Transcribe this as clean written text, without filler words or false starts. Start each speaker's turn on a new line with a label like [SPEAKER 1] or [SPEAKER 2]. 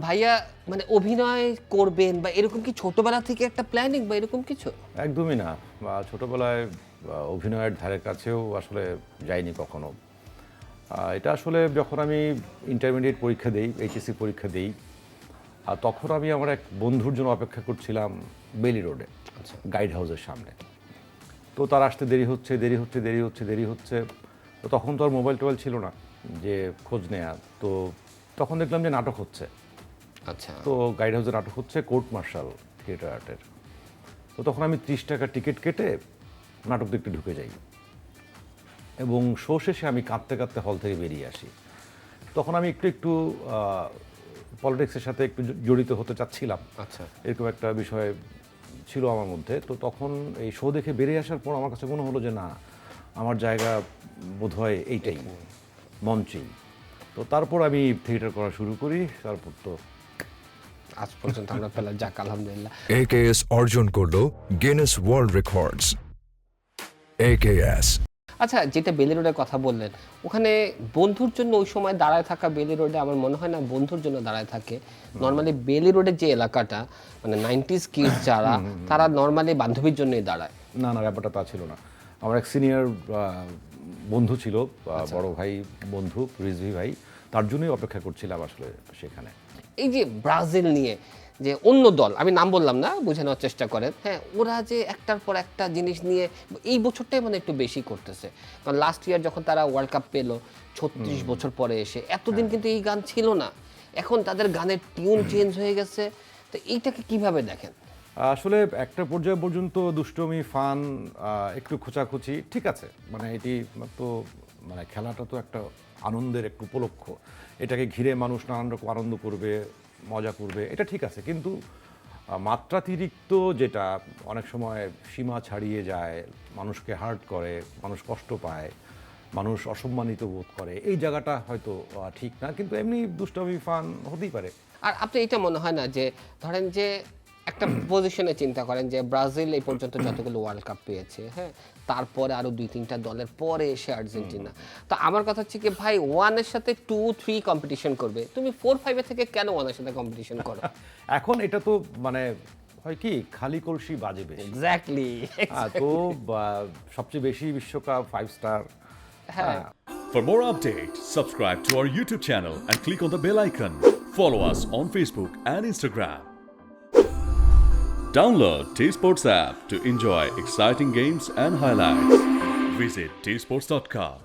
[SPEAKER 1] ভাইয়া মানে অভিনয় করবেন বা এরকম কি ছোটবেলা থেকে একটা প্ল্যানিং বা এরকম কিছু?
[SPEAKER 2] একদমই না। ছোটবেলায় অভিনয়ের ধারে কাছেও আসলে যাইনি কখনো। এটা আসলে যখন আমি ইন্টারমিডিয়েট পরীক্ষা দেই, এইচএসসি পরীক্ষা দেই, তখন আমি আমার এক বন্ধুর জন্য অপেক্ষা করছিলাম বেলি রোডে, গাইড হাউসের সামনে। তো তার আসতে দেরি হচ্ছে। তো তখন তো আর মোবাইল-টোবাইল ছিল না যে খোঁজ নেয়া। তো তখন দেখলাম যে নাটক হচ্ছে।
[SPEAKER 1] আচ্ছা।
[SPEAKER 2] তো গাইড হাউসে নাটক হচ্ছে কোর্ট মার্শাল থিয়েটার আর্টের। তো তখন আমি 30 টাকা টিকিট কেটে নাটক দেখতে ঢুকে যাই এবং শো শেষে আমি কাঁদতে কাঁদতে হল থেকে বেরিয়ে আসি। তখন আমি একটু পলিটিক্সের সাথে একটু জড়িত হতে চাচ্ছিলাম।
[SPEAKER 1] আচ্ছা।
[SPEAKER 2] এরকম একটা বিষয় ছিল আমার মধ্যে। তো তখন এই শো দেখে বেরিয়ে আসার পর আমার কাছে মনে হলো যে না, আমার জায়গা বোধহয় এইটাই, মঞ্চেই। তো তারপর আমি থিয়েটার করা শুরু করি। তারপর তো
[SPEAKER 1] আজ পর্যন্ত আমরা পেলাম, যাক আলহামদুলিল্লাহ।
[SPEAKER 3] AKS অর্জন করলো গিনেস ওয়ার্ল্ড রেকর্ডস। AKS
[SPEAKER 1] আচ্ছা, যেটা বেলি রোডের কথা বললেন, ওখানে বন্ধুর জন্য ওই সময় দাঁড়ায় থাকা বেলি রোডে আমার মনে হয় না বন্ধুর জন্য দাঁড়ায় থাকে। নর্মালি বেলি রোডের যে এলাকাটা মানে 90s কিডস যারা, তারা নর্মালি বান্ধবীর জন্যই দাঁড়ায়।
[SPEAKER 2] না, ব্যাপারটা তা ছিল না। আমার এক সিনিয়র বন্ধু ছিল, বড় ভাই বন্ধু রিজভি ভাই, তার জন্যই অপেক্ষা করছিলাম আসলে সেখানে।
[SPEAKER 1] এই যে ব্রাজিল নিয়ে যে অন্য দল, আমি নাম বললাম না, বুঝে নেওয়ার চেষ্টা করেন, হ্যাঁ, ওরা যে একটার পর একটা জিনিস নিয়ে এই বছরটাই মানে একটু বেশি করতেছে। কারণ লাস্ট ইয়ার যখন তারা ওয়ার্ল্ড কাপ পেলো 36 বছর পরে এসে, এতদিন কিন্তু এই গান ছিল না। এখন তাদের গানের টিউন চেঞ্জ হয়ে গেছে। তো এইটাকে কিভাবে দেখেন?
[SPEAKER 2] আসলে একটা পর্যায় পর্যন্ত দুষ্টমি, ফান, একটু খোঁচাখুচি ঠিক আছে, মানে এটি তো মানে খেলাটা তো একটা আনন্দের একটু উপলক্ষ, এটাকে ঘিরে মানুষ নানান রকম আনন্দ করবে, মজা করবে, এটা ঠিক আছে। কিন্তু মাত্রাতিরিক্ত যেটা অনেক সময় সীমা ছাড়িয়ে যায়, মানুষকে হার্ট করে, মানুষ কষ্ট পায়, মানুষ অসম্মানিত বোধ করে, এই জায়গাটা হয়তো ঠিক না। কিন্তু এমনি দুষ্টমি, ফান হতেই পারে।
[SPEAKER 1] আর আপনি এটা মনে হয় না যে ধরেন যে একটা পজিশনে চিন্তা করেন যে ব্রাজিল এই পর্যন্ত যতগুলো ওয়ার্ল্ড কাপ পেয়েছে, হ্যাঁ, তারপরে আরো 2-3টা দলের পরে এসে আর্জেন্টিনা। তো আমার কথা হচ্ছে কি ভাই, 1 এর সাথে 2-3 কম্পিটিশন করবে, তুমি 4-5 এর থেকে কেন 1 এর সাথে কম্পিটিশন করো?
[SPEAKER 2] এখন এটা তো মানে হয় কি, খালি কলসি বাজে বেশি।
[SPEAKER 1] এক্স্যাক্টলি।
[SPEAKER 2] তো সবচেয়ে বেশি বিশ্বকাপ 5 স্টার।
[SPEAKER 1] হ্যাঁ।
[SPEAKER 4] For more updates, subscribe to our YouTube channel and click on the bell icon. Follow us on Facebook and Instagram. Download T-Sports app to enjoy exciting games and highlights. Visit tsports.com.